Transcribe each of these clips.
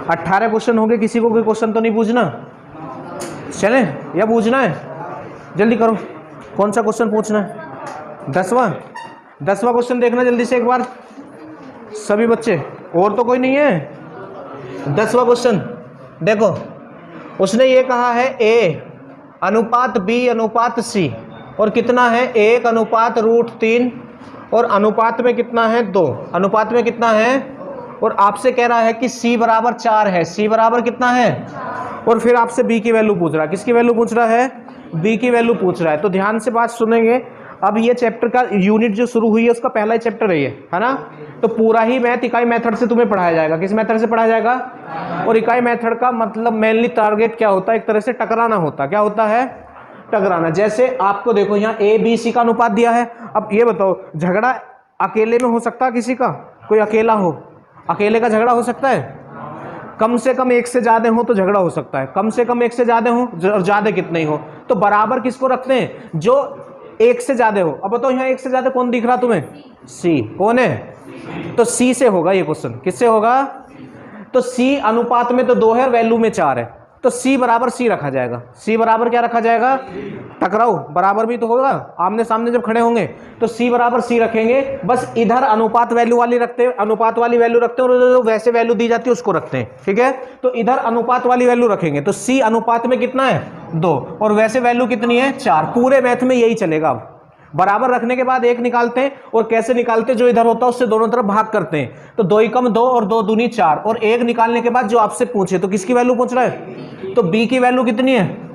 18 question होंगे, किसी को कोई क्वेश्चन तो नहीं पूछना? चले या पूछना है? जल्दी करो, कौन सा क्वेश्चन पूछना है? 10वां क्वेश्चन देखना जल्दी से एक बार सभी बच्चे, और तो कोई नहीं है। 10वां क्वेश्चन देखो, उसने ये कहा है A अनुपात B अनुपात C, और कितना है 1 अनुपात √3, और अनुपात में कितना है 2, अनुपात में कितना है, और आपसे कह रहा है कि C बराबर 4 है, C बराबर कितना है, और फिर आपसे B की वैल्यू पूछ रहा है। किसकी वैल्यू पूछ रहा है? B की वैल्यू पूछ रहा है। तो ध्यान से बात सुनेंगे। अब ये चैप्टर का यूनिट जो शुरू हुई है उसका पहला ही चैप्टर है ये, है ना? तो पूरा ही मैथ इकाई मेथड से तुम्हें पढ़ाया जाएगा। किस मेथड से पढ़ाया जाएगा? और इकाई मेथड का मतलब मेनली टारगेट क्या होता है? एक तरह से टकराना होता है। क्या होता है? टकराना। जैसे आपको देखो यहाँ ABC का अनुपात दिया है। अब ये बताओ, झगड़ा अकेले में हो सकता है किसी का? कोई अकेला हो, अकेले का झगड़ा हो सकता है? कम से कम एक से ज्यादा हो तो झगड़ा हो सकता है। कम से कम एक से ज्यादा हो, और ज्यादा कितने हो, तो बराबर किसको रखते हैं? जो एक से ज्यादा हो। अब बताओ यहाँ एक से ज्यादा कौन दिख रहा तुम्हें? C। कौन है? तो C से होगा ये क्वेश्चन। किससे होगा? तो C अनुपात में तो 2 है, वैल्यू में 4 है, तो C बराबर C रखा जाएगा। C बराबर क्या रखा जाएगा? टकराओ बराबर भी तो होगा, आमने सामने जब खड़े होंगे तो C बराबर C रखेंगे। बस इधर अनुपात वैल्यू वाली रखते हैं, अनुपात वाली वैल्यू रखते हैं, और जो वैसे वैल्यू दी जाती है उसको रखते हैं। ठीक है, तो इधर अनुपात वाली वैल्यू रखेंगे, तो C अनुपात में कितना है? 2, और वैसे वैल्यू कितनी है? 4। पूरे मैथ में यही चलेगा। अब बराबर रखने के बाद 1 निकालते हैं, और कैसे निकालते हैं? जो इधर होता है उससे दोनों तरफ भाग करते हैं, तो 2 × 2 और 2 दूनी 4, और 1 निकालने के बाद जो आपसे पूछे, तो किसकी वैल्यू पूछ रहा है? तो B की वैल्यू कितनी है?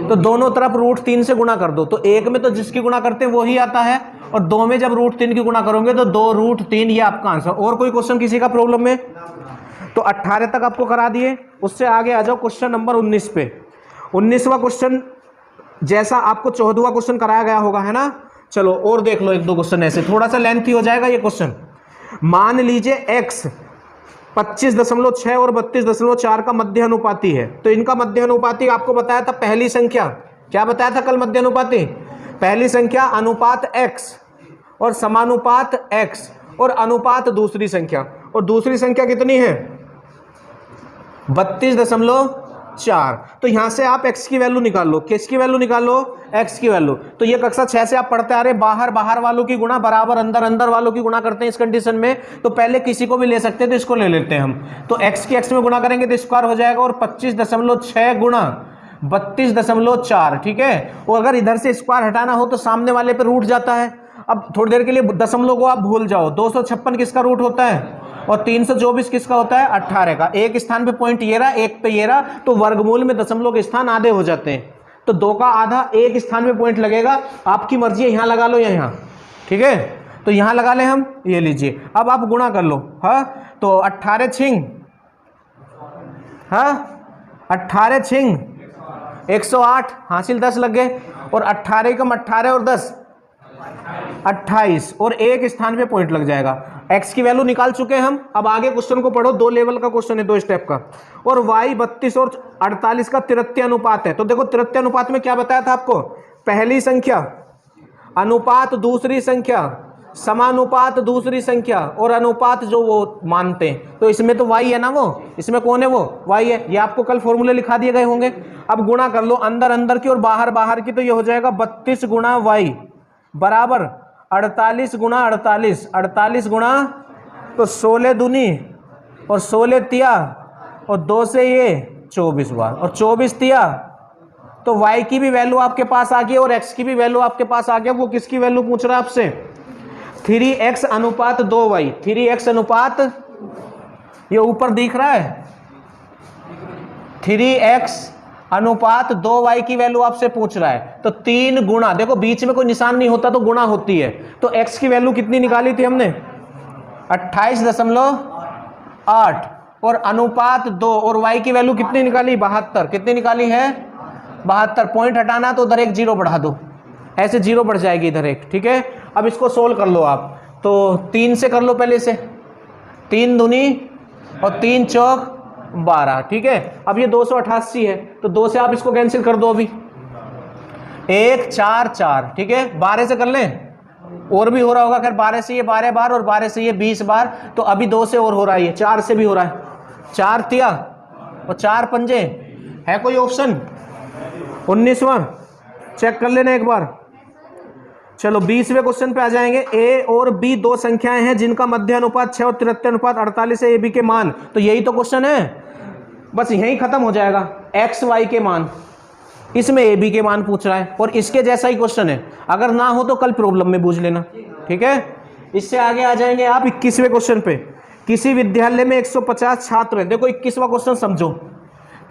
तो दोनों तरफ √3 से गुणा कर दो, तो 1 में तो जिसकी गुणा करते हैं वो ही आता है, और 2 में जब √3 की गुणा करोगे तो 2 √3, ये आपका आंसर। और कोई क्वेश्चन किसी का प्रॉब्लम में? तो 18 तक आपको करा दिए। उससे आगे आ जाओ क्वेश्चन नंबर 19 पे। 19वां क्वेश्चन जैसा आपको 14वां क्वेश्चन कराया गया होगा, है ना? चलो और देख लो 1-2 क्वेश्चन ऐसे, थोड़ा सा लेंथी हो जाएगा ये क्वेश्चन। मान लीजिए x 25.6 और 32.4 का मध्य अनुपाती है। तो इनका मध्य अनुपाती आपको बताया था पहली संख्या, क्या बताया था कल? मध्य अनुपाती पहली संख्या अनुपात x और समानुपात x, और अनुपात दूसरी संख्या, और दूसरी संख्या कितनी है? 32.4। तो यहां से आप x की वैल्यू निकाल लो। किसकी वैल्यू निकाल लो? x की वैल्यू। तो ये कक्षा 6 से आप पढ़ते आ रहे, बाहर बाहर वालों की गुणा बराबर अंदर अंदर वालों की गुणा करते हैं इस कंडीशन में। तो पहले किसी को भी ले सकते हैं, तो इसको ले लेते हैं हम। तो x की x में गुणा करेंगे तो स्क्वायर हो जाएगा, और 25.6 गुणा 32.4। ठीक है, और अगर इधर से स्क्वायर हटाना हो तो सामने वाले पे रूट जाता है। अब थोड़ी देर के लिए दशमलव को आप भूल जाओ। 256 किसका रूट होता है? और 324 किसका होता है? 18 का। एक स्थान पे पॉइंट ये रहा, एक पे ये रहा, तो वर्गमूल में दशमलव के स्थान आधे हो जाते हैं। तो 2 का आधा एक स्थान पे पॉइंट लगेगा, आपकी मर्जी है, यहाँ लगा लो या यहाँ। ठीक है, तो यहाँ लगा ले हम, ये लीजिए। अब आप गुणा कर लो। हाँ, तो 18 छिंग, हाँ 18 छिंग 108, हासिल 10 लग गए, और 18 कम 18 और 10 28, और एक स्थान पे पॉइंट लग जाएगा। x की वैल्यू निकाल चुके हैं हम। अब आगे क्वेश्चन को पढ़ो, 2 लेवल का क्वेश्चन है, 2 स्टेप का। और y 32 और 48 का तिरत्य अनुपात है। तो देखो तिरत्य अनुपात में क्या बताया था आपको? पहली संख्या अनुपात दूसरी संख्या, समानुपात दूसरी संख्या, और अनुपात जो वो मानते हैं। तो इसमें तो y है ना, वो इसमें कौन है? वो y है। ये आपको कल फॉर्मूले लिखा दिए गए होंगे। अब गुणा कर लो अंदर अंदर की और बाहर बाहर की, तो ये हो जाएगा 32 गुणा y बराबर 48 गुणा 48, 48 गुणा तो 16 दूनी और 16 तिया, और 2 से ये 24 बार, और 24 तिया, तो y की भी वैल्यू आपके पास आ गई और x की भी वैल्यू आपके पास आ गया। वो किसकी वैल्यू पूछ रहा है आपसे? 3x अनुपात 2y। 3x अनुपात, ये ऊपर दिख रहा है, 3x अनुपात 2y की वैल्यू आपसे पूछ रहा है। तो 3 गुणा, देखो बीच में कोई निशान नहीं होता तो गुणा होती है। तो x की वैल्यू कितनी निकाली थी हमने? 28.8, और अनुपात 2, और y की वैल्यू कितनी निकाली? 72। कितनी निकाली है? 72। पॉइंट हटाना तो उधर एक 0 बढ़ा दो, ऐसे 0 बढ़ जाएगी इधर एक। ठीक है, अब इसको सोल्व कर लो आप। तो 3 से कर लो पहले से, 3 दूनी और 3 चौक 12। ठीक है, अब ये 288 है, तो 2 से आप इसको कैंसिल कर दो अभी, 1 4 4। ठीक है, 12 से कर लें, और भी हो रहा होगा। खैर 12 से ये 12 बार, और 12 से ये 20 बार, तो अभी 2 से और हो रहा है, ये 4 से भी हो रहा है। 4 तिया और 4 पंजे, है कोई ऑप्शन? 19वां चेक कर लेना एक बार। चलो 20वें क्वेश्चन पे आ जाएंगे। ए और बी दो संख्याएं हैं जिनका मध्य अनुपात 6 और तृतीय अनुपात 48 है। ए बी के मान, तो यही तो क्वेश्चन है, बस यही खत्म हो जाएगा। एक्स वाई के मान, इसमें ए बी के मान पूछ रहा है और इसके जैसा ही क्वेश्चन है। अगर ना हो तो कल प्रॉब्लम में पूछ लेना, ठीक है। इससे आगे आ जाएंगे आप 21वें क्वेश्चन पे। किसी विद्यालय में 150 छात्र हैं। देखो 21वां क्वेश्चन समझो।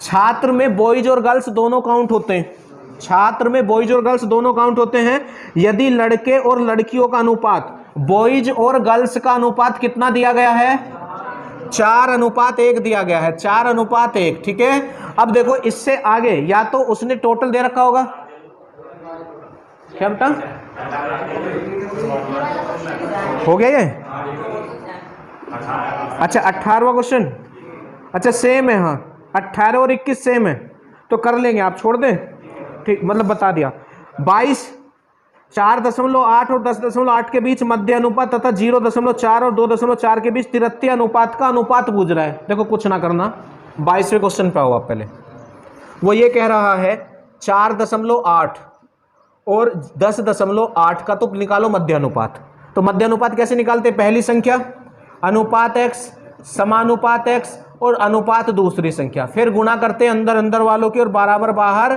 छात्र में बॉयज और गर्ल्स दोनों काउंट होते हैं। छात्र में बॉयज और गर्ल्स दोनों काउंट होते हैं। यदि लड़के और लड़कियों का अनुपात, बॉयज और गर्ल्स का अनुपात कितना दिया गया है? 4:1 दिया गया है, 4:1, ठीक है। अब देखो इससे आगे या तो उसने टोटल दे रखा होगा, क्या बेटा हो गया ये? अच्छा 18वां क्वेश्चन, अच्छा सेम है, हाँ 18 और 21 सेम है, तो कर लेंगे, आप छोड़ दें, ठीक, मतलब बता दिया। 22 4.8 और 10.8 के बीच मध्य अनुपात तथा 0.4 और 2.4 के बीच तृतीय अनुपात का अनुपात पूछ रहा है। देखो कुछ ना करना, 22वें क्वेश्चन पे आओ आप पहले। वो ये कह रहा है 4.8 और 10.8 का तो निकालो मध्य अनुपात। तो मध्य अनुपात कैसे निकालते? पहली संख्या अनुपात x समानुपात x और अनुपात दूसरी संख्या, फिर गुणा करते हैं अंदर अंदर वालों की और बराबर बाहर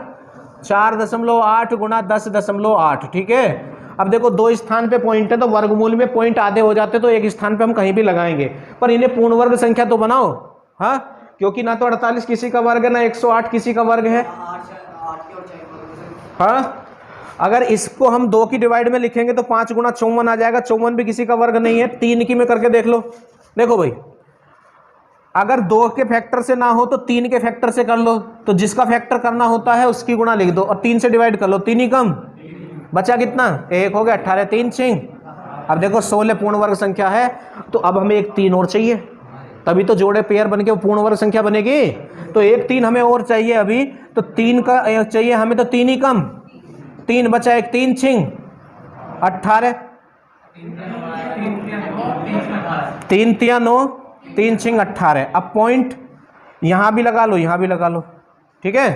4.8 गुणा 10.8, ठीक है। अब देखो दो स्थान पे पॉइंट है तो वर्गमूल में पॉइंट आधे हो जाते तो एक स्थान पे हम कहीं भी लगाएंगे, पर इन्हें पूर्ण वर्ग संख्या तो बनाओ, हाँ, क्योंकि ना तो 48 किसी का वर्ग है ना 108 किसी का वर्ग है, हाँ। अगर इसको हम 2 की डिवाइड में लिखेंगे तो 5 गुणा 54 आ जाएगा, 54 भी किसी का वर्ग नहीं है। 3 की में करके देख लो। देखो भाई अगर 2 के फैक्टर से ना हो तो 3 के फैक्टर से कर लो, तो जिसका फैक्टर करना होता है उसकी गुणा लिख दो और 3 से डिवाइड कर लो, 3 ही कम बचा कितना? 1 हो गया, 18 3 6। अब देखो 16 पूर्ण वर्ग संख्या है, तो अब हमें एक 3 और चाहिए, तभी तो जोड़े पेयर बन के पूर्ण वर्ग संख्या बनेगी। तो एक 3 हमें और चाहिए अभी, तो 3 का चाहिए हमें, तो 3 ही कम, 3 बचा, एक 3 6 18, 3 3 9, 3 6 18। अब पॉइंट यहां भी लगा लो, यहां भी लगा लो, ठीक है।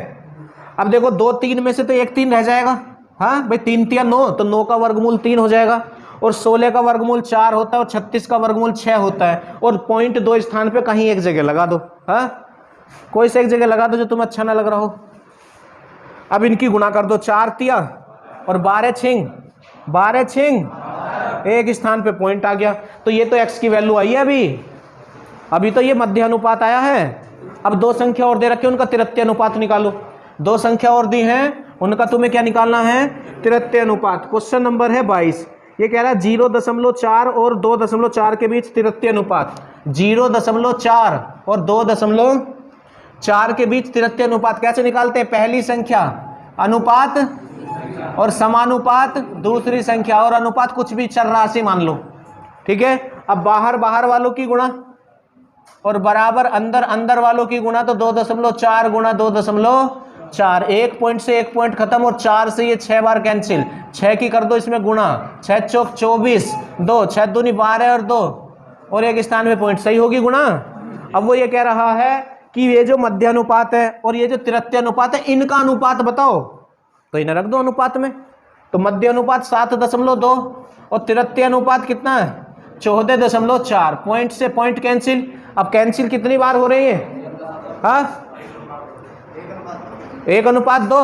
अब देखो 2 3 में से तो एक 3 रह जाएगा, हाँ भाई 3 3 9, तो 9 का वर्गमूल 3 हो जाएगा और 16 का वर्गमूल 4 होता है और 36 का वर्गमूल 6 होता है। और पॉइंट 2 स्थान पे कहीं एक जगह लगा दो, हाँ कोई से एक जगह लगा दो जो तुम्हें अच्छा ना लग रहा हो। अब इनकी गुणा कर दो, 4 तिया और 12 छिंग, 12 छिंग, एक स्थान पे पॉइंट आ गया, तो ये तो x की वैल्यू आई है अभी तो ये मध्य अनुपात आया है। अब 2 संख्या और दे रखे, उनका तृतीय अनुपात निकालो। 2 संख्या और दी हैं, उनका तुम्हें क्या निकालना है? तृतीय अनुपात। क्वेश्चन नंबर है 22। ये कह रहा है 0.4 और 2.4 के बीच तृतीय अनुपात। 0.4 और 2.4 के बीच तृतीय अनुपात कैसे निकालते हैं? पहली संख्या अनुपात और समानुपात दूसरी संख्या, और अनुपात कुछ भी चर राशि मान लो, ठीक है। अब बाहर बाहर वालों की गुणा और बराबर अंदर अंदर वालों की गुणा, तो 2.4 गुणा 2.4, 1 पॉइंट से 1 पॉइंट खत्म और 4 से ये 6 बार कैंसिल, 6 की कर दो इसमें गुणा, 6 चौक 24, 2 6 दूनी 12 और 2 और एक स्थान में पॉइंट, सही होगी गुणा। अब वो ये कह रहा है कि ये जो मध्य अनुपात है और ये जो तृतीय अनुपात है, इनका अनुपात बताओ, तो इन्हें रख दो अनुपात में। तो मध्य अनुपात 7.2 और तृतीय अनुपात कितना है? 14.4, पॉइंट से पॉइंट कैंसिल। अब कैंसिल कितनी बार हो रही है? हाँ 1:2,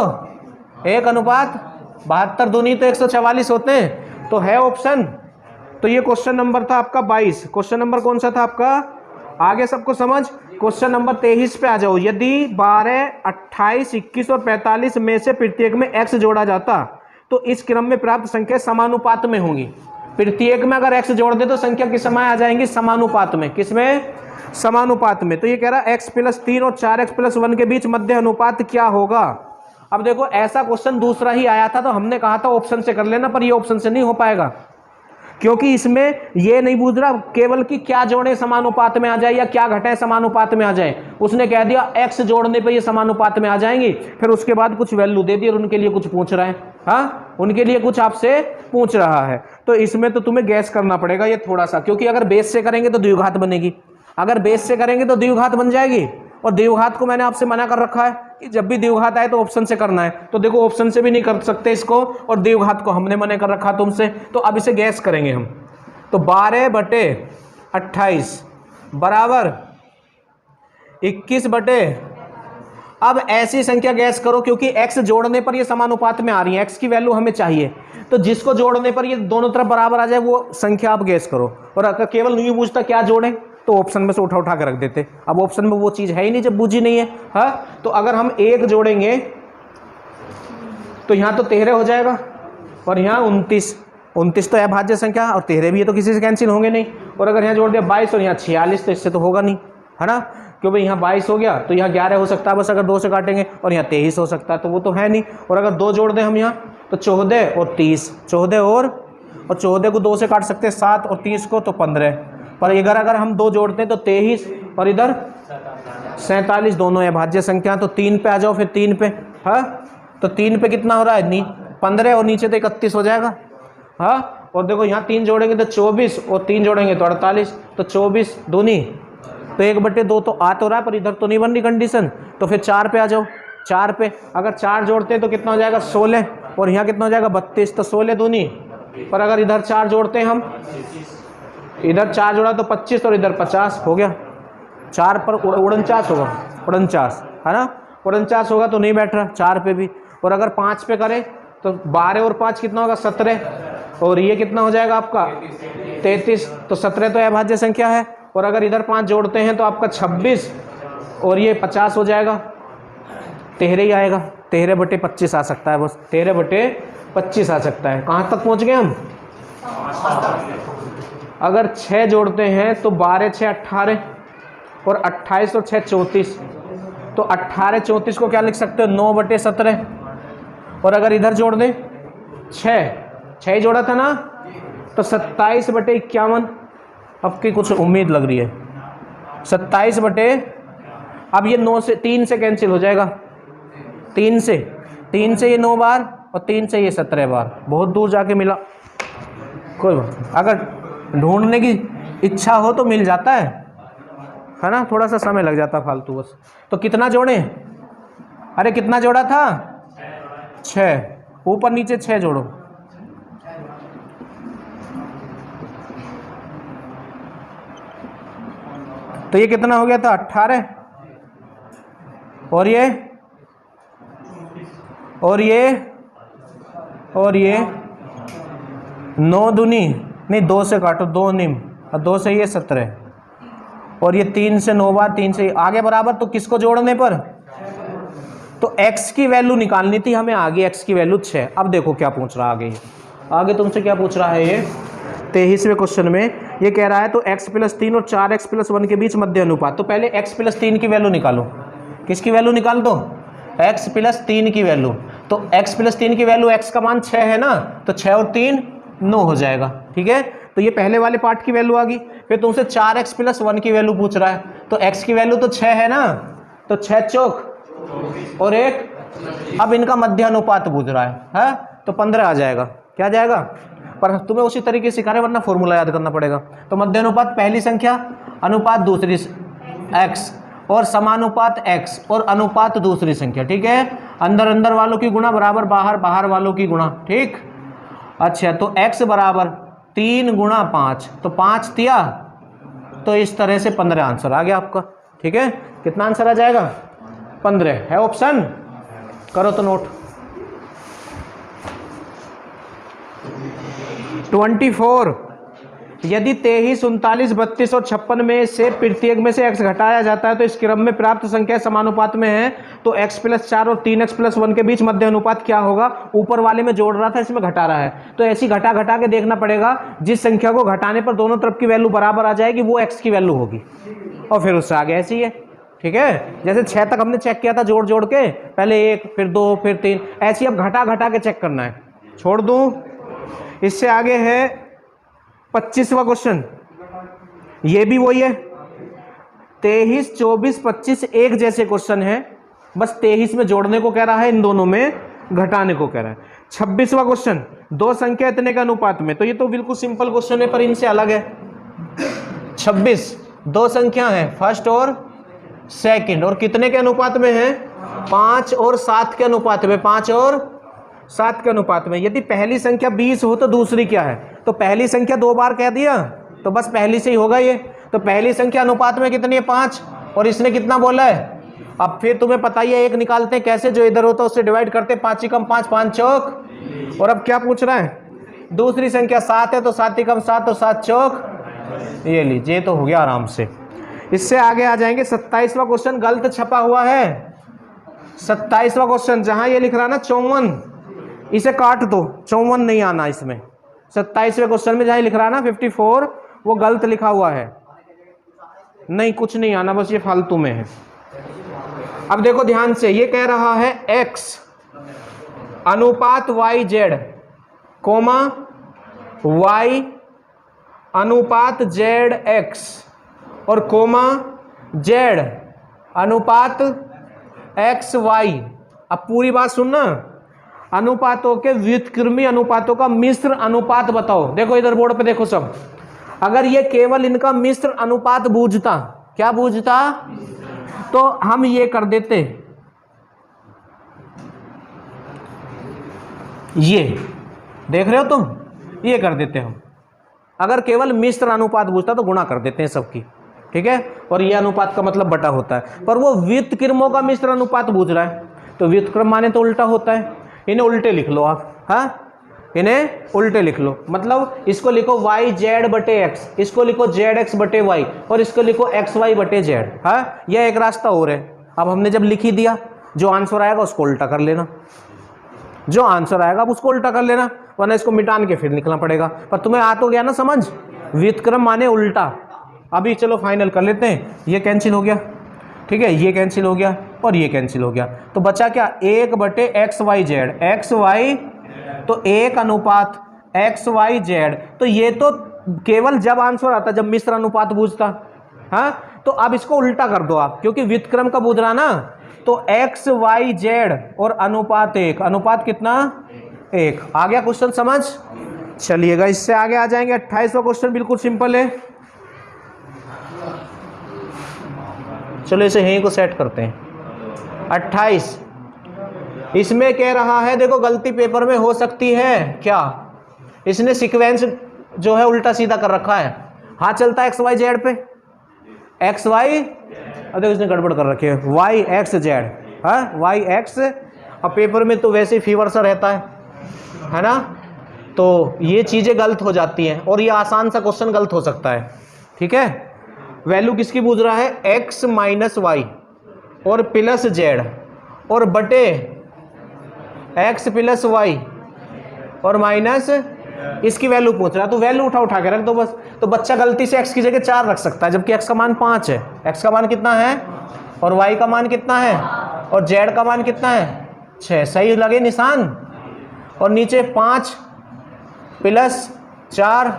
1:72, दूनी तो 144 होते हैं, तो है ऑप्शन। तो ये क्वेश्चन नंबर था आपका 22। क्वेश्चन नंबर कौन सा था आपका? आगे सबको समझ। क्वेश्चन नंबर 23 पे आ जाओ। यदि 12, 28, 21 और 45 में से प्रत्येक में x जोड़ा जाता तो इस क्रम में प्राप्त संख्या समानुपात में होंगी। प्रत्येक में अगर x जोड़ दे तो संख्या किस समय आ जाएंगी? समानुपात में। किसमें? समानुपात में। तो ये कह रहा है x + 3 और 4x + 1 के बीच मध्य अनुपात क्या होगा? अब देखो ऐसा क्वेश्चन दूसरा ही आया था, तो हमने कहा था ऑप्शन से कर लेना, पर ये ऑप्शन से नहीं हो पाएगा, क्योंकि इसमें ये नहीं पूछ रहा केवल कि क्या जोड़े समानुपात में आ जाए या क्या घटाएं समानुपात में आ जाए। उसने कह दिया x जोड़ने पे ये समानुपात में आ जाएंगी, फिर उसके बाद कुछ वैल्यू दे दी और उनके लिए कुछ पूछ रहा है, हाँ उनके लिए कुछ आपसे पूछ रहा है। तो इसमें तो तुम्हें गैस करना पड़ेगा ये थोड़ा सा, क्योंकि अगर बेस से करेंगे तो द्विघात बनेगी, अगर बेस से करेंगे तो द्विघात बन जाएगी और द्विघात को मैंने आपसे मना कर रखा है कि जब भी द्विघात आए तो ऑप्शन से करना है, तो देखो ऑप्शन से भी नहीं कर सकते इसको, और द्विघात को हमने मना कर रखा तुमसे, तो अब इसे गैस करेंगे हम। तो 12/28 बराबर 21/, अब ऐसी संख्या गैस करो, क्योंकि x जोड़ने पर ये समानुपात में आ रही है, x की वैल्यू हमें चाहिए, तो जिसको जोड़ने पर ये दोनों तरफ बराबर आ जाए वो संख्या आप गैस करो। और अगर केवल नहीं पूछता क्या जोड़ें, तो ऑप्शन में से उठा उठा के रख देते। अब ऑप्शन में वो चीज़ है ही नहीं जब बूझी नहीं है। हाँ, तो अगर हम 1 जोड़ेंगे तो यहाँ तो 13 हो जाएगा, और यहाँ 29 तो अभाज्य संख्या, और 13 भी है तो किसी से कैंसिल होंगे नहीं। और अगर यहाँ जोड़ दिया 22 और यहाँ 46, तो इससे तो होगा नहीं, है ना, क्योंकि यहाँ 22 हो गया तो यहाँ 11 हो सकता है बस अगर 2 से काटेंगे, और यहाँ 23 हो सकता है, तो वो तो है नहीं। और अगर 2 जोड़ दें हम यहाँ तो 14 और 30, 14 और 14 को 2 से काट सकते हैं 7, और 30 को तो 15, पर इधर अगर हम 2 जोड़ते हैं तो 23 और इधर 47, दोनों अभाज्य संख्या। तो 3 पे आ जाओ, फिर 3 पे, हाँ, तो 3 पे कितना हो रहा है, 15 और नीचे तो 31 हो जाएगा। हाँ, और देखो यहाँ 3 जोड़ेंगे तो 24 और 3 जोड़ेंगे तो 48, तो 24 दूनी तो 1/2 तो आ तो रहा है, पर इधर तो नहीं बन रही कंडीशन, तो फिर 4 पे आ जाओ। 4 पे अगर 4 जोड़ते हैं तो कितना हो जाएगा, 16, और यहाँ कितना हो जाएगा 32, तो 16 दूनी, पर अगर इधर 4 जोड़ते हैं हम, इधर 4 जोड़ा तो 25 और इधर 50 हो गया। 4 पर 49 होगा, 49 है ना, 49 होगा तो नहीं बैठ रहा 4 पे भी। और अगर 5 पे करें तो 12 और 5 कितना होगा, 17, और ये कितना हो जाएगा आपका 33, तो 17 तो अभाज्य संख्या है। और अगर इधर 5 जोड़ते हैं तो आपका 26 और ये 50 हो जाएगा, 13 ही आएगा, 13/25 आ सकता है, बस 13/25 आ सकता है। कहाँ तक पहुँच गए हम? अगर 6 जोड़ते हैं तो 12 6 18, और 28 और 6 34, तो 18 34 को क्या लिख सकते हो, 9/17। और अगर इधर जोड़ दें 6 ही जोड़ा था ना, तो 27/51, अब की कुछ उम्मीद लग रही है, 27 अब ये 9 से 3 से कैंसिल हो जाएगा, 3 से ये 9 बार और 3 से ये 17 बार, बहुत दूर जाके मिला। कोई बात नहीं, अगर ढूंढने की इच्छा हो तो मिल जाता है ना, थोड़ा सा समय लग जाता फालतू बस। तो कितना जोड़े, अरे कितना जोड़ा था, 6, ऊपर नीचे 6 जोड़ो, तो ये कितना हो गया था 18, और ये 9 दूनी नहीं, 2 से काटो, 2 निम, और 2 से ये 17, और ये 3 से 9 बार, 3 से आगे बराबर, तो किसको जोड़ने पर, तो x की वैल्यू निकालनी थी हमें, आगे x की वैल्यू 6। अब देखो क्या पूछ रहा है आगे तुमसे क्या पूछ रहा है ये 23वें क्वेश्चन में, ये कह रहा है तो x + 3 और 4x + 1 के बीच मध्य अनुपात। तो पहले x + 3 की वैल्यू निकालो, किसकी वैल्यू निकाल दो, x + 3 की वैल्यू। तो x + 3 की वैल्यू, x का मान 6 है ना, तो 6 और 3 9 हो जाएगा, ठीक है। तो ये पहले वाले पार्ट की वैल्यू आ गई। फिर तुमसे 4x + 1 की वैल्यू पूछ रहा है, तो x की वैल्यू तो 6 है ना, तो 6 चौक और 1, अब इनका मध्य अनुपात पूछ रहा है, तो 15 आ जाएगा, क्या आ जाएगा, पर तुम्हें उसी तरीके से सिखा रहे, वरना फॉर्मूला याद करना पड़ेगा। तो मध्य अनुपात पहली संख्या, अनुपात दूसरी x, और समानुपात x, और अनुपात दूसरी संख्या, ठीक है। अंदर अंदर वालों की गुणा बराबर बाहर बाहर वालों की गुणा, ठीक। अच्छा, तो x बराबर 3 × 5, तो 5 तिया, तो इस तरह से 15 आंसर आ गया आपका, ठीक है। कितना आंसर आ जाएगा, 15 है ऑप्शन, करो तो नोट। 24, यदि 23, 39, 32 और 56 में से प्रत्येक में से x घटाया जाता है तो इस क्रम में प्राप्त संख्या समानुपात में है, तो x + 4 और 3x + 1 के बीच मध्य अनुपात क्या होगा। ऊपर वाले में जोड़ रहा था, इसमें घटा रहा है, तो ऐसी घटा घटा के देखना पड़ेगा, जिस संख्या को घटाने पर दोनों तरफ की वैल्यू बराबर आ जाएगी वो x की वैल्यू होगी, और फिर उससे आगे ऐसी है, ठीक है। जैसे 6 तक हमने चेक किया था जोड़ जोड़ के, पहले 1 फिर 2 फिर 3, ऐसी अब घटा घटा के चेक करना है। छोड़ दूं, इससे आगे है 25वां क्वेश्चन, ये भी वही है, 23, 24, 25 एक जैसे क्वेश्चन है, बस 23 में जोड़ने को कह रहा है, इन दोनों में घटाने को कह रहा है। 26वां क्वेश्चन, दो संख्या इतने के अनुपात में, तो ये तो बिल्कुल सिंपल क्वेश्चन है पर इनसे अलग है। 26 दो संख्या है, फर्स्ट और सेकंड। और कितने के अनुपात में है? 5 और 7 के अनुपात में, 5 और 7 के अनुपात में। यदि पहली संख्या 20 हो तो दूसरी क्या है? तो पहली संख्या 2 बार कह दिया तो बस पहली से ही होगा ये। तो पहली संख्या अनुपात में कितनी है? 5। और इसने कितना बोला है? अब फिर तुम्हें पता ही है, एक निकालते हैं कैसे, जो इधर होता है उससे डिवाइड करते, 5 ही कम 5, 5 चौक। और अब क्या पूछ रहा है? दूसरी संख्या 7 है तो 7 ही कम 7 तो 7 चौक। ये लीजिए, तो हो गया आराम से। इससे आगे आ जाएंगे। 27वां क्वेश्चन गलत छपा हुआ है। 27वां क्वेश्चन जहां ये लिख रहा है ना 54, इसे काट दो, 54 नहीं आना इसमें। 27वें क्वेश्चन में जहां लिख रहा है ना 54, वो गलत लिखा हुआ है, नहीं कुछ नहीं आना, बस ये फालतू में है। अब देखो ध्यान से, ये कह रहा है x अनुपात y z कोमा y अनुपात z x और कोमा z अनुपात x y। अब पूरी बात सुनना, अनुपातों के व्युत्क्रमी अनुपातों का मिश्र अनुपात बताओ। देखो इधर बोर्ड पे देखो सब, अगर ये केवल इनका मिश्र अनुपात बूझता, क्या बूझता, तो हम ये कर देते, ये देख रहे हो तुम, ये कर देते हम। अगर केवल मिश्र अनुपात बूझता तो गुणा कर देते हैं सबकी, ठीक है। और ये अनुपात का मतलब बटा होता है, पर वो व्युत्क्रमों का मिश्र अनुपात बूझ रहा है, तो व्युत्क्रम माने तो उल्टा होता है। इन्हें उल्टे लिख लो आप, हाँ इन्हें उल्टे लिख लो। मतलब इसको लिखो वाई जेड बटे एक्स, इसको लिखो जेड एक्स बटे वाई, और इसको लिखो एक्स वाई बटे जेड। हाँ, यह एक रास्ता और है। अब हमने जब लिख ही दिया, जो आंसर आएगा उसको उल्टा कर लेना, जो आंसर आएगा अब उसको उल्टा कर लेना, वरना इसको मिटान के फिर निकलना पड़ेगा। पर तुम्हें आ तो गया ना समझ, व्युत्क्रम माने उल्टा। अभी चलो फाइनल कर लेते हैं, ये कैंसिल हो गया, ठीक है, ये कैंसिल हो गया और ये कैंसिल हो गया, तो बचा क्या, 1 बटे X Y Z, X Y तो 1 अनुपात एक्स वाई जेड। तो ये तो केवल जब आंसर आता, जब मिश्र अनुपात बूझता। हाँ, तो अब इसको उल्टा कर दो आप, क्योंकि व्युत्क्रम का बूझ रहा ना, तो एक्स वाई जेड और अनुपात 1, अनुपात कितना, 1। आ गया क्वेश्चन समझ। चलिएगा इससे आगे आ जाएंगे। 28वां क्वेश्चन बिल्कुल सिंपल है। चलो इसे यहीं को सेट करते हैं। 28 इसमें कह रहा है, देखो गलती पेपर में हो सकती है क्या, इसने सीक्वेंस जो है उल्टा सीधा कर रखा है। हाँ चलता है एक्स वाई जेड पे, एक्स वाई, देखो इसने गड़बड़ कर रखी है, वाई एक्स जेड, हाँ वाई एक्स। अब पेपर में तो वैसे ही फीवर सा रहता है ना, तो ये चीज़ें गलत हो जाती हैं, और ये आसान सा क्वेश्चन गलत हो सकता है, ठीक है। वैल्यू किसकी पूछ रहा है, एक्स माइनस वाई और प्लस जेड और बटे एक्स प्लस वाई और माइनस इसकी वैल्यू पूछ रहा है, तो वैल्यू उठा के रख दो बस। तो बच्चा गलती से एक्स की जगह 4 रख सकता है, जबकि एक्स का मान 5 है। एक्स का मान कितना है और वाई का मान कितना है और जेड का मान कितना है, 6। सही लगे निशान। और नीचे 5 प्लस 4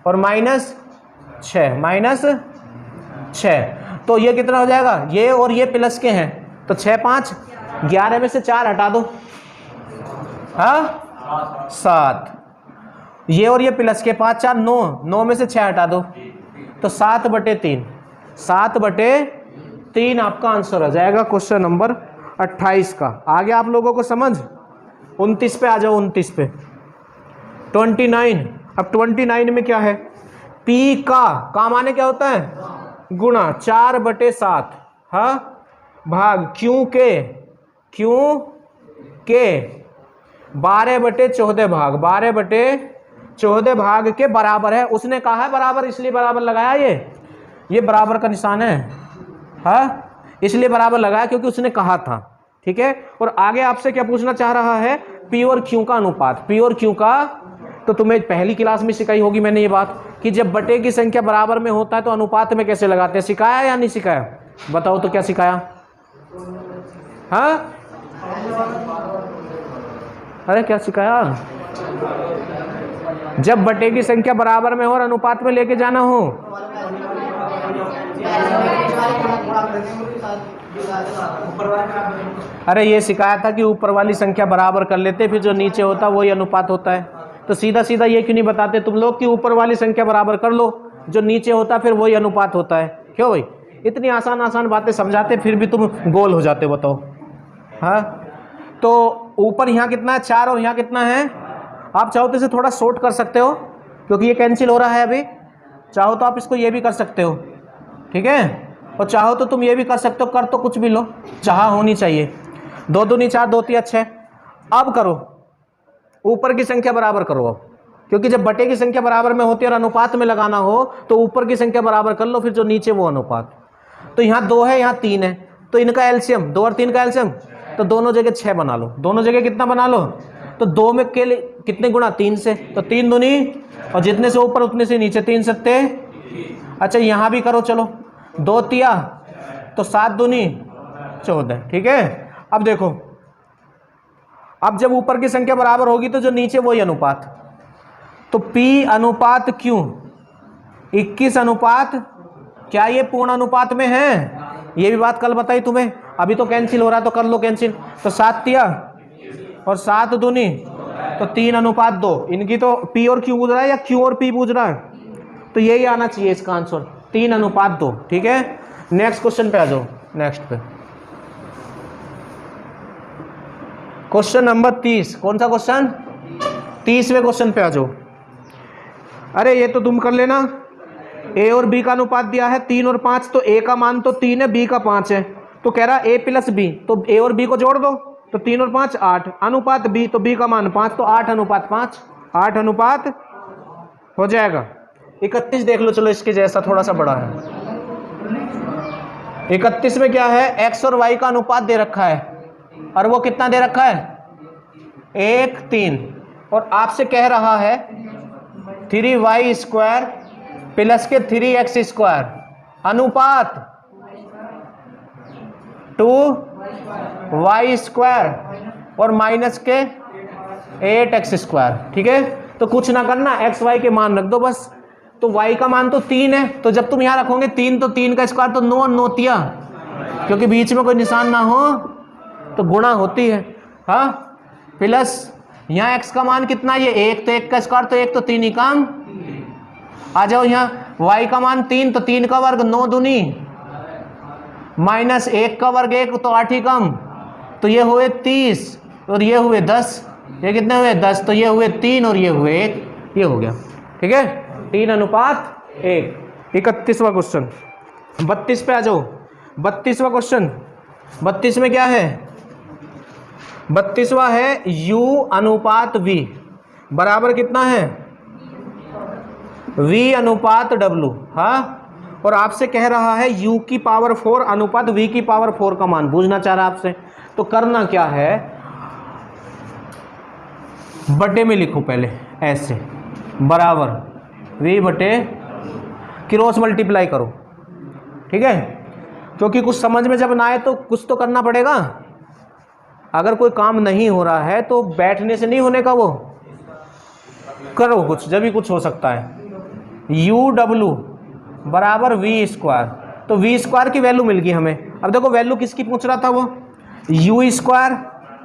और माइनस 6, माइनस 6, तो ये कितना हो जाएगा, ये और ये प्लस के हैं, तो 6 5 11 में से 4 हटा दो, हाँ 7, ये और ये प्लस के 5 4 9, 9 में से 6 हटा दो, तो 7 बटे 3, 7 बटे 3 आपका आंसर हो जाएगा क्वेश्चन नंबर 28 का। आगे आप लोगों को समझ। 29 पे आ जाओ, 29 पे 29। अब 29 में क्या है, पी का माने क्या होता है, गुणा 4 बटे 7, हाँ भाग क्यों के 12 बटे 14 भाग, 12 बटे 14 भाग के बराबर है। उसने कहा है बराबर, इसलिए बराबर लगाया, ये बराबर का निशान है, हाँ इसलिए बराबर लगाया क्योंकि उसने कहा था, ठीक है। और आगे आपसे क्या पूछना चाह रहा है, पी और क्यू का अनुपात, पी और क्यू का। तो तुम्हें पहली क्लास में सिखाई होगी मैंने ये बात, कि जब बटे की संख्या बराबर में होता है तो अनुपात में कैसे लगाते हैं, सिखाया या नहीं सिखाया, बताओ तो क्या सिखाया, हाँ अरे क्या सिखाया, जब बटे की संख्या बराबर में हो और अनुपात में लेके जाना हो, अरे ये सिखाया था कि ऊपर वाली संख्या बराबर कर लेते, फिर जो नीचे होता वही अनुपात होता है। तो सीधा सीधा ये क्यों नहीं बताते तुम लोग कि ऊपर वाली संख्या बराबर कर लो, जो नीचे होता फिर वही अनुपात होता है, क्यों भाई, इतनी आसान आसान बातें समझाते फिर भी तुम गोल हो जाते, बताओ। हाँ, तो ऊपर यहाँ कितना है 4 और यहाँ कितना है, आप चाहो तो इसे थोड़ा शॉर्ट कर सकते हो क्योंकि ये कैंसिल हो रहा है अभी। चाहो तो आप इसको ये भी कर सकते हो, ठीक है, और चाहो तो तुम ये भी कर सकते हो, कर तो कुछ भी लो, चाह होनी चाहिए। 2 दूनी 4, 2 तिया 6। अब करो, ऊपर की संख्या बराबर करो अब, क्योंकि जब बटे की संख्या बराबर में होती है और अनुपात में लगाना हो तो ऊपर की संख्या बराबर कर लो, फिर जो नीचे वो अनुपात। तो यहाँ 2 है, यहाँ 3 है, तो इनका एलसीएम 2 और 3 का एलसीएम, तो दोनों जगह 6 बना लो। दोनों जगह कितना बना लो, तो 2 में के लिए कितने गुणा, 3 से, तो 3 दूनी, और जितने से ऊपर उतने से नीचे, 3 सत्ते। अच्छा यहाँ भी करो, चलो 2 तिया तो 7 दूनी 14, ठीक है। अब देखो, अब जब ऊपर की संख्या बराबर होगी तो जो नीचे वही अनुपात, तो P अनुपात Q 21 अनुपात, क्या ये पूर्ण अनुपात में है? ये भी बात कल बताई तुम्हें। अभी तो कैंसिल हो रहा है तो कर लो कैंसिल, तो 7 तिया और 7 दूनी तो 3 अनुपात 2। इनकी तो P और Q पूछ रहा है या Q और P पूछ रहा है, तो यही आना चाहिए इसका आंसर, 3 अनुपात 2, ठीक है। नेक्स्ट क्वेश्चन पे आ जाओ, नेक्स्ट पे क्वेश्चन नंबर 30। कौन सा क्वेश्चन? 30वें क्वेश्चन पे आ जाओ। अरे ये तो तुम कर लेना, A और B का अनुपात दिया है 3 और 5, तो A का मान तो 3 है, B का 5 है, तो कह रहा A प्लस B, तो A और B को जोड़ दो, तो 3 और 5 8, अनुपात B, तो B का मान 5, तो 8 अनुपात 5, 8 अनुपात हो जाएगा 31। देख लो, चलो इसके जैसा थोड़ा सा बड़ा है। 31 में क्या है, X और Y का अनुपात दे रखा है, और वो कितना दे रखा है, 1 3, और आपसे कह रहा है 3y स्क्वायर प्लस के 3x स्क्वायर अनुपात 2y स्क्वायर और माइनस के 8x स्क्वायर, ठीक है। तो कुछ ना करना, x y के मान रख दो बस। तो y का मान तो 3 है, तो जब तुम यहाँ रखोगे 3, तो 3 का स्क्वायर तो 9 9 क्योंकि बीच में कोई निशान ना हो तो गुणा होती है, हाँ, प्लस यहाँ x का मान कितना, ये 1, तो 1 का स्क्वायर तो 1, तो 3 ही काम। आ जाओ यहाँ y का मान 3, तो 3 का वर्ग 9 दूनी, माइनस 1 का वर्ग 1, तो 8 ही कम, तो ये हुए 30 और ये हुए 10, ये कितने हुए 10, तो ये हुए 3 और ये हुए 1, ये हो गया, ठीक है, 3 अनुपात 1। 31वां क्वेश्चन। 32 पे आ जाओ। 32वां क्वेश्चन, 32 में क्या है, 32वां है U अनुपात V बराबर कितना है, V अनुपात W, हाँ, और आपसे कह रहा है U की पावर 4 अनुपात V की पावर 4 का मान पूछना चाह रहा है आपसे। तो करना क्या है, बटे में लिखो पहले ऐसे, बराबर V बटे क्रॉस मल्टीप्लाई करो, ठीक है, क्योंकि कुछ समझ में जब ना आए तो कुछ तो करना पड़ेगा। अगर कोई काम नहीं हो रहा है तो बैठने से नहीं होने का, वो करो कुछ, जब भी कुछ हो सकता है। UW बराबर V स्क्वायर, तो V स्क्वायर की वैल्यू मिल गई हमें। अब देखो वैल्यू किसकी पूछ रहा था वो, U स्क्वायर,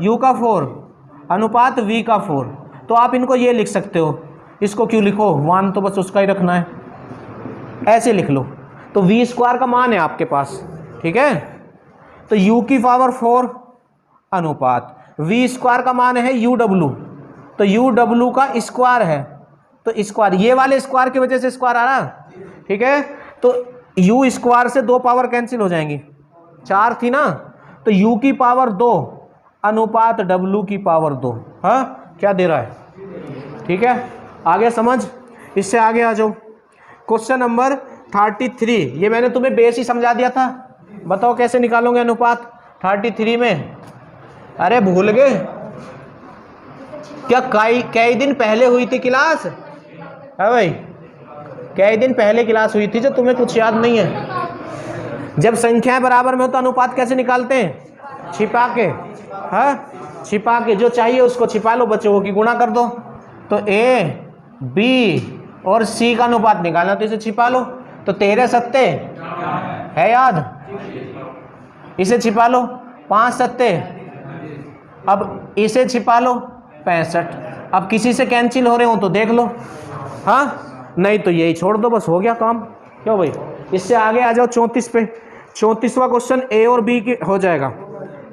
U का 4 अनुपात V का 4, तो आप इनको ये लिख सकते हो, इसको क्यों लिखो, 1 तो बस उसका ही रखना है, ऐसे लिख लो। तो V स्क्वायर का मान है आपके पास, ठीक है, तो U की पावर 4 अनुपात V स्क्वायर का मान है UW, तो UW का स्क्वायर है, तो स्क्वायर ये वाले स्क्वायर की वजह से स्क्वायर आ रहा, ठीक है, तो U स्क्वायर से 2 पावर कैंसिल हो जाएंगी, 4 थी ना, तो U की पावर 2 अनुपात W की पावर 2, हाँ, क्या दे रहा है, ठीक है। आगे समझ, इससे आगे आ जाओ। क्वेश्चन नंबर 33, ये मैंने तुम्हें बेस ही समझा दिया था, बताओ कैसे निकालोगे अनुपात 33 में। अरे भूल गए क्या, कई दिन पहले हुई थी क्लास, है भाई, कई दिन पहले क्लास हुई थी जो तुम्हें कुछ याद नहीं है। जब संख्याएं बराबर में हो तो अनुपात कैसे निकालते हैं, छिपा के, हाँ, छिपा के, जो चाहिए उसको छिपा लो, बच्चों की गुणा कर दो, तो A B और C का अनुपात निकालना, तो इसे छिपा लो, तो 13 सत्ते है याद, इसे छिपा लो, 5 सत्ते, अब इसे छिपा लो 65। अब किसी से कैंसिल हो रहे हो तो देख लो, हाँ, नहीं तो यही छोड़ दो, बस हो गया काम। क्यों भाई, इससे आगे आ जाओ 34 पे। 34वां क्वेश्चन ए और बी की हो जाएगा।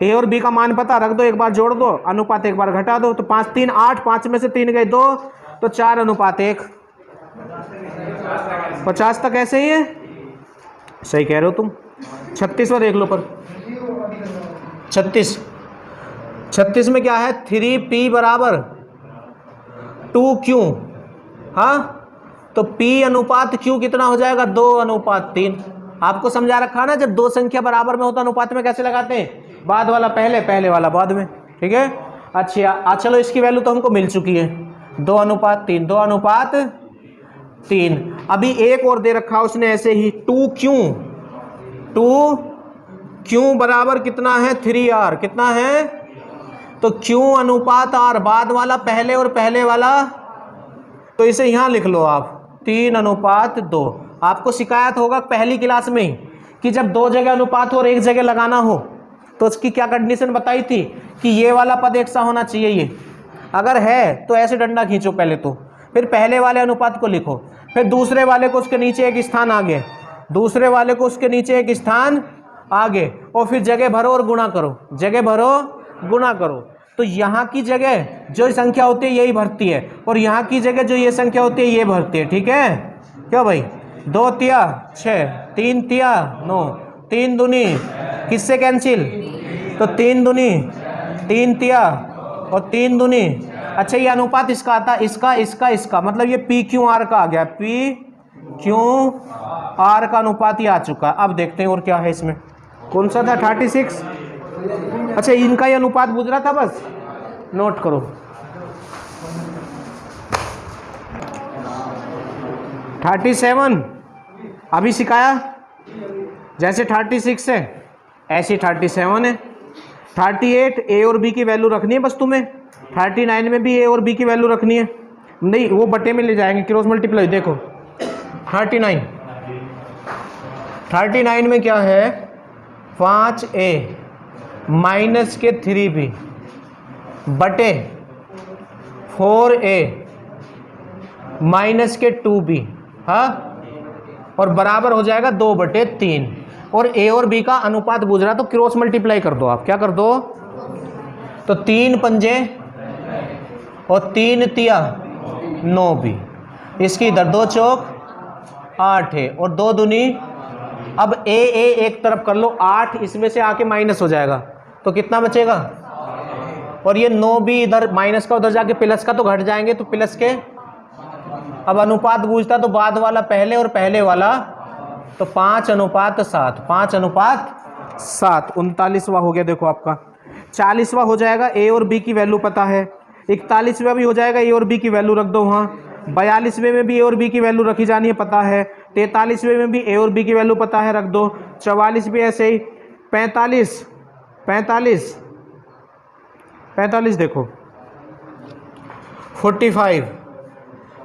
ए और बी का मान पता, रख दो, एक बार जोड़ दो, अनुपात एक बार घटा दो, तो 5 3 8, 5 में से 3 गए 2, तो 4:1। 50 तक ऐसे ही है, सही कह रहे हो तुम। 36वां देख लो पर 36 में क्या है, 3p बराबर 2q। हाँ, तो p अनुपात q कितना हो जाएगा, 2:3। आपको समझा रखा ना, जब दो संख्या बराबर में होता अनुपात में कैसे लगाते हैं, बाद वाला पहले, पहले वाला बाद में, ठीक है। अच्छा चलो, इसकी वैल्यू तो हमको मिल चुकी है, 2:3, 2:3। अभी एक और दे रखा उसने ऐसे ही, 2q बराबर कितना है, 3r। कितना है, तो q अनुपात r, बाद वाला पहले और पहले वाला, तो इसे यहां लिख लो आप 3:2। आपको शिकायत होगा पहली क्लास में ही कि जब दो जगह अनुपात हो और एक जगह लगाना हो तो उसकी क्या कंडीशन बताई थी कि ये वाला पद एक सा होना चाहिए। ये अगर है तो ऐसे डंडा खींचो पहले, तो फिर पहले वाले अनुपात को लिखो, फिर दूसरे वाले को उसके नीचे एक स्थान आगे, दूसरे वाले को उसके नीचे एक स्थान आगे, और फिर जगह भरो और गुणा करो, जगह भरो गुणा करो। तो यहाँ की जगह जो संख्या होती है यही भरती है, और यहाँ की जगह जो ये संख्या होती है ये भरती है, ठीक है। क्यों भाई, 2 तिया 6, 3 तिया 9, 3 दूनी किससे कैंसिल, तो 3 दूनी 3 तिया और 3 दूनी। अच्छा, ये अनुपात इसका आता, इसका मतलब ये पी क्यू आर का आ गया, पी क्यू आर का अनुपात ही आ चुका। अब देखते हैं और क्या है इसमें, कौन सा था, 36। अच्छा, इनका ये अनुपात बुझ रहा था, बस नोट करो। 37 अभी सिखाया, जैसे 36 है ऐसी 37 है। 38 ए और बी की वैल्यू रखनी है बस तुम्हें। 39 में भी ए और बी की वैल्यू रखनी है, नहीं वो बटे में ले जाएंगे, क्रॉस मल्टीप्लाई। देखो 39 में क्या है, 5a माइनस के 3b बटे 4a माइनस के 2b, हाँ, और बराबर हो जाएगा 2/3। और ए और बी का अनुपात पूछ रहा तो क्रॉस मल्टीप्लाई कर दो आप, क्या कर दो, तो 3 पंजे और 3 तिया 9b, इसकी इधर 2 चौक 8 है और 2 दूनी। अब ए एक तरफ कर लो, 8 इसमें से आके माइनस हो जाएगा तो कितना बचेगा, और ये 9b इधर माइनस का उधर जाके प्लस का तो घट जाएंगे, तो प्लस के। अब अनुपात पूछता तो बाद वाला पहले और पहले वाला, तो 5:7, 5:7। 39वां हो गया देखो आपका। 40वां हो जाएगा, ए और बी की वैल्यू पता है। 41वां भी हो जाएगा, ए और बी की वैल्यू रख दो वहाँ। 42वें में भी ए और बी की वैल्यू रखी जानी है, पता है। 43वें में भी ए और बी की वैल्यू पता है, रख दो। 44 भी ऐसे ही। 45 देखो।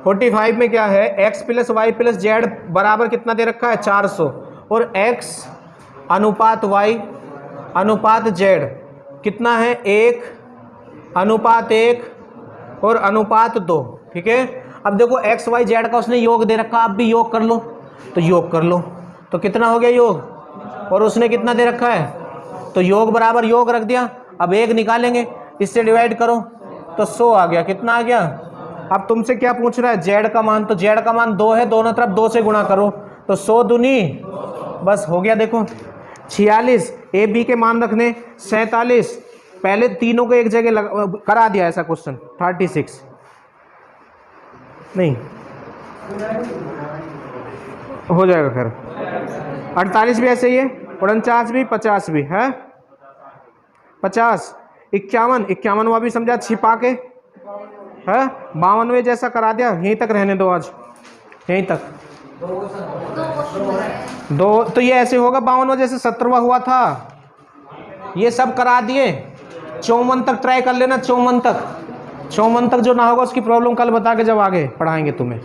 45 में क्या है, x + y + z बराबर कितना दे रखा है, 400, और x अनुपात y अनुपात z कितना है, 1:1 और अनुपात 2, ठीक है। अब देखो x y z का उसने योग दे रखा, आप भी योग कर लो, तो योग कर लो, तो कितना हो गया योग, और उसने कितना दे रखा है, तो योग बराबर योग रख दिया। अब 1 निकालेंगे, इससे डिवाइड करो तो 100 आ गया। कितना आ गया, अब तुमसे क्या पूछ रहा है, z का मान, तो z का मान 2 है, दोनों तरफ 2 से गुणा करो, तो 100 दूनी, बस हो गया। देखो 46 ए बी के मान रखने, 47 पहले तीनों को एक जगह करा दिया ऐसा क्वेश्चन। 36 नहीं हो जाएगा खैर। 48 भी ऐसे ही है, 49 भी, 50 भी है, 50 51वां भी समझा छिपा के है, 52वें जैसा करा दिया। यहीं तक रहने दो आज, यहीं तक 2, तो ये ऐसे होगा 52वां जैसे 17वां हुआ था, ये सब करा दिए। 54 तक ट्राई कर लेना, 54 तक जो ना होगा उसकी प्रॉब्लम कल बता के जब आगे पढ़ाएंगे तुम्हें।